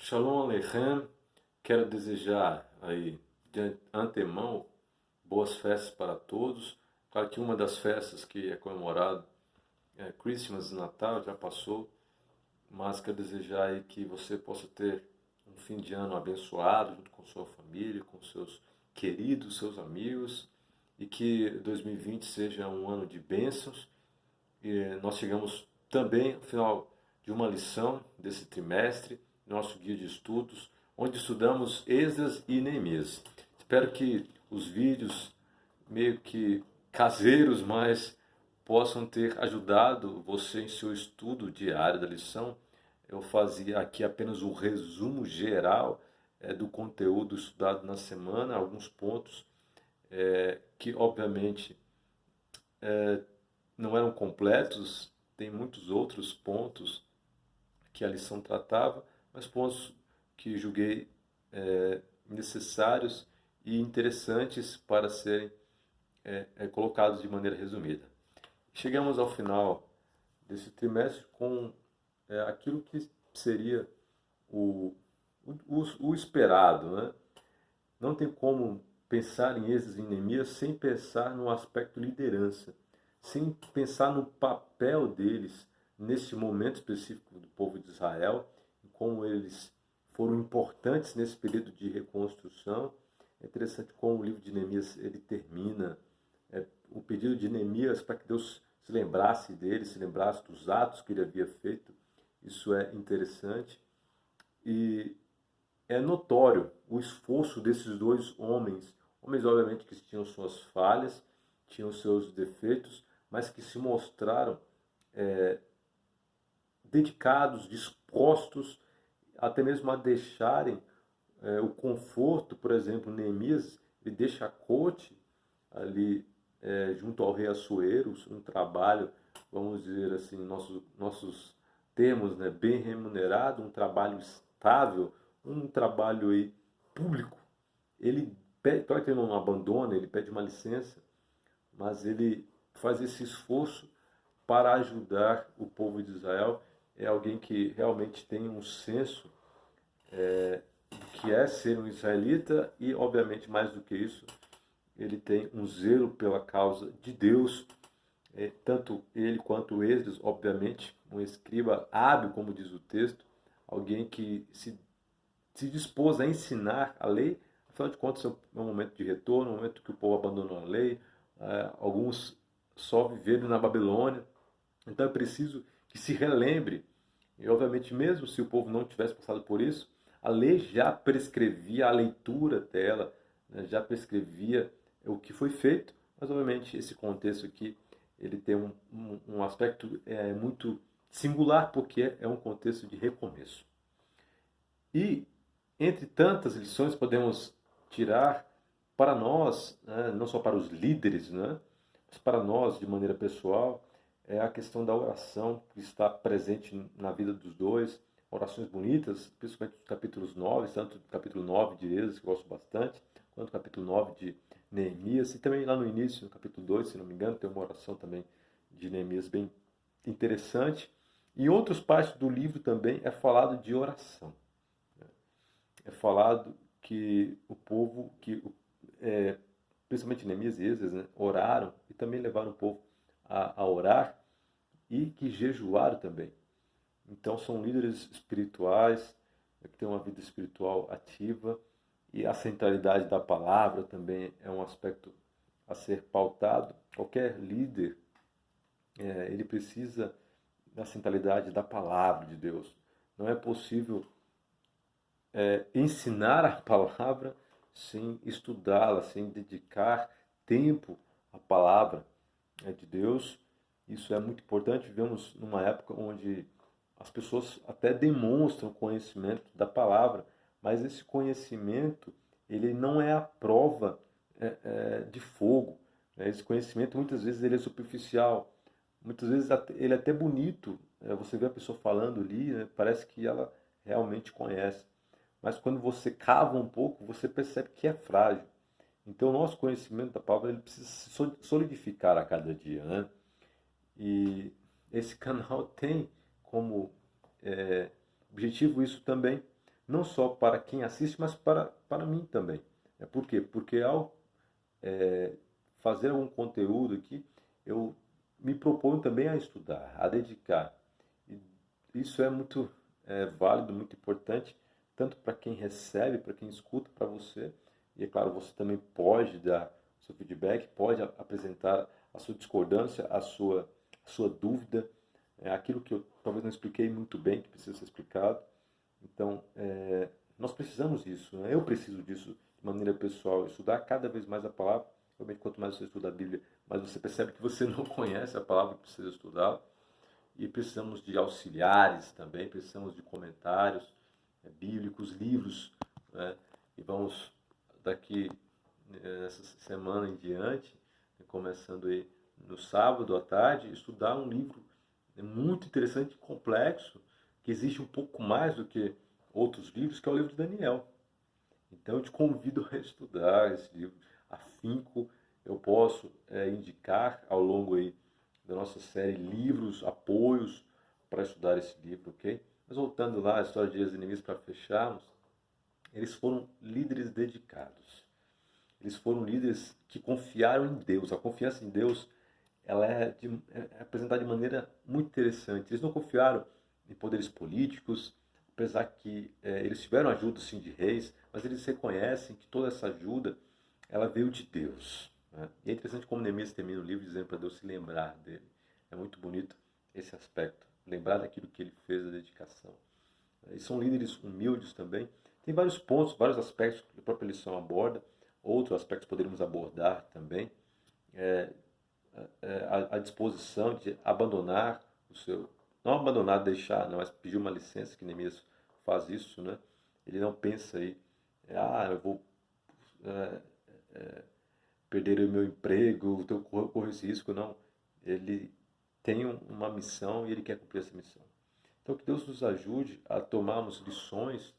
Shalom Aleichem, quero desejar aí de antemão boas festas para todos. Claro que uma das festas que é comemorado é Christmas, Natal, já passou, mas quero desejar aí que você possa ter um fim de ano abençoado junto com sua família, com seus queridos, seus amigos, e que 2020 seja um ano de bênçãos. E nós chegamos também ao final de uma lição desse trimestre, nosso guia de estudos, onde estudamos Esdras e Neemias. Espero que os vídeos meio que caseiros, mas possam ter ajudado você em seu estudo diário da lição. Eu fazia aqui apenas um resumo geral do conteúdo estudado na semana, alguns pontos que obviamente não eram completos, tem muitos outros pontos que a lição tratava, mas pontos que julguei necessários e interessantes para serem colocados de maneira resumida. Chegamos ao final desse trimestre com aquilo que seria o esperado, né? Não tem como pensar em Esdras e Neemias sem pensar no aspecto liderança, sem pensar no papel deles nesse momento específico do povo de Israel, e como eles foram importantes nesse período de reconstrução. É interessante como o livro de Neemias ele termina o pedido de Neemias para que Deus se lembrasse dele, se lembrasse dos atos que ele havia feito. Isso é interessante. E é notório o esforço desses dois homens, homens obviamente que tinham suas falhas, tinham seus defeitos, mas que se mostraram dedicados, dispostos até mesmo a deixarem o conforto. Por exemplo, Neemias, ele deixa a corte ali junto ao rei Assuero, um trabalho, vamos dizer assim, nossos termos, né, bem remunerado, um trabalho estável, um trabalho aí público. Ele pede, claro que ele não abandona, ele pede uma licença, mas ele faz esse esforço para ajudar o povo de Israel. É alguém que realmente tem um senso do que é ser um israelita e, obviamente, mais do que isso, ele tem um zelo pela causa de Deus. Tanto ele quanto Esdras, obviamente, um escriba hábil, como diz o texto, alguém que se dispôs a ensinar a lei. Afinal de contas, é um momento de retorno, um momento que o povo abandonou a lei, alguns só viveram na Babilônia. Então é preciso que se relembre, e obviamente mesmo se o povo não tivesse passado por isso, a lei já prescrevia a leitura dela, né, já prescrevia o que foi feito, mas obviamente esse contexto aqui ele tem um aspecto muito singular, porque é um contexto de recomeço. E entre tantas lições podemos tirar para nós, né, não só para os líderes, né, mas para nós de maneira pessoal, é a questão da oração que está presente na vida dos dois. Orações bonitas, principalmente os capítulos 9, tanto do capítulo 9 de Esdras, que eu gosto bastante, quanto do capítulo 9 de Neemias, e também lá no início, no capítulo 2, se não me engano, tem uma oração também de Neemias bem interessante. E em outras partes do livro também é falado de oração. É falado que o povo, principalmente Neemias e Esdras, né, oraram e também levaram o povo a orar e que jejuaram também. Então são líderes espirituais que têm uma vida espiritual ativa, e a centralidade da palavra também é um aspecto a ser pautado. Qualquer líder ele precisa da centralidade da palavra de Deus. Não é possível ensinar a palavra sem estudá-la, sem dedicar tempo à palavra de Deus. Isso é muito importante. Vivemos numa época onde as pessoas até demonstram conhecimento da palavra, mas esse conhecimento ele não é a prova de fogo. Né? Esse conhecimento muitas vezes ele é superficial, muitas vezes ele é até bonito. Você vê a pessoa falando ali, né? Parece que ela realmente conhece. Mas quando você cava um pouco, você percebe que é frágil. Então, o nosso conhecimento da palavra ele precisa se solidificar a cada dia, né? E esse canal tem como objetivo isso também, não só para quem assiste, mas para mim também. Por quê? Porque ao fazer algum conteúdo aqui, eu me proponho também a estudar, a dedicar. E isso é muito válido, muito importante, tanto para quem recebe, para quem escuta, para você. E é claro, você também pode dar seu feedback, pode apresentar a sua discordância, a sua dúvida, aquilo que eu talvez não expliquei muito bem, que precisa ser explicado. Então, nós precisamos disso, né? Eu preciso disso de maneira pessoal, estudar cada vez mais a palavra. Realmente, quanto mais você estuda a Bíblia, mais você percebe que você não conhece a palavra, precisa estudar. E precisamos de auxiliares também, precisamos de comentários bíblicos, livros, né? E vamos daqui essa semana em diante, começando aí no sábado à tarde, estudar um livro muito interessante e complexo, que existe um pouco mais do que outros livros, que é o livro de Daniel. Então eu te convido a estudar esse livro afinco. Eu posso indicar ao longo aí da nossa série livros, apoios para estudar esse livro, ok? Mas voltando lá, a história de Dias Inimigos para fecharmos, eles foram líderes dedicados. Eles foram líderes que confiaram em Deus. A confiança em Deus ela é apresentada de maneira muito interessante. Eles não confiaram em poderes políticos, apesar que eles tiveram ajuda sim de reis, mas eles reconhecem que toda essa ajuda ela veio de Deus. Né? E é interessante como Neemias termina o livro dizendo para Deus se lembrar dele. É muito bonito esse aspecto, lembrar daquilo que ele fez, da dedicação. E são líderes humildes também. Tem vários pontos, vários aspectos que a própria lição aborda, outros aspectos poderíamos abordar também. É, a disposição de abandonar o seu. Não abandonar, deixar, não, mas pedir uma licença, que Neemias faz isso, né? Ele não pensa aí, eu vou é, perder o meu emprego, eu corro esse risco, não. Ele tem uma missão e ele quer cumprir essa missão. Então, que Deus nos ajude a tomarmos lições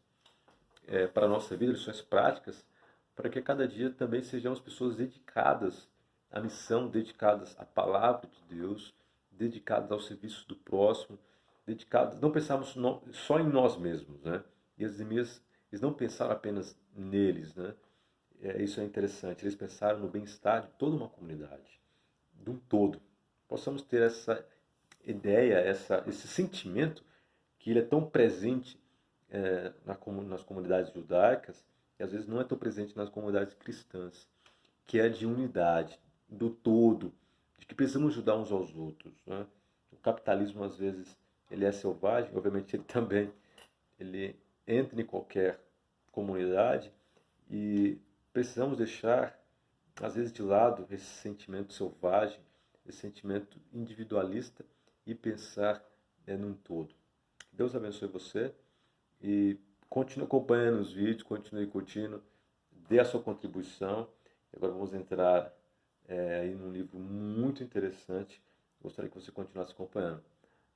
para a nossa vida, lições práticas, para que a cada dia também sejamos pessoas dedicadas à missão, dedicadas à palavra de Deus, dedicadas ao serviço do próximo, dedicadas, não pensarmos só em nós mesmos, né? E as Neemias, eles não pensaram apenas neles, né? Isso é interessante, eles pensaram no bem-estar de toda uma comunidade, de um todo. Possamos ter essa ideia, esse sentimento que ele é tão presente nas comunidades judaicas e às vezes não é tão presente nas comunidades cristãs, que é de unidade, do todo, de que precisamos ajudar uns aos outros. Né? O capitalismo às vezes ele é selvagem, obviamente ele também ele entra em qualquer comunidade e precisamos deixar às vezes de lado esse sentimento selvagem, esse sentimento individualista e pensar num todo. Deus abençoe você e continue acompanhando os vídeos, continue curtindo, dê a sua contribuição. Agora vamos entrar em um livro muito interessante. Gostaria que você continuasse acompanhando.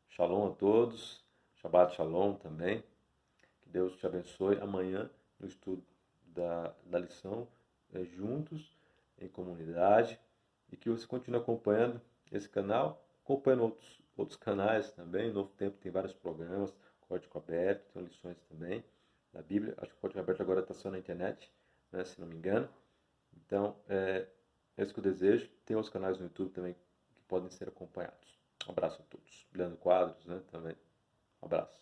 Shalom a todos, Shabbat Shalom também. Que Deus te abençoe. Amanhã, no estudo da lição, juntos, em comunidade, e que você continue acompanhando esse canal, acompanhando outros canais também. Novo Tempo tem vários programas, Código Aberto, tem lições também da Bíblia. Acho que o Código Aberto agora está só na internet, né, se não me engano. Então, é isso que eu desejo. Tem outros canais no YouTube também que podem ser acompanhados. Um abraço a todos. Leandro Quadros, né, também. Um abraço.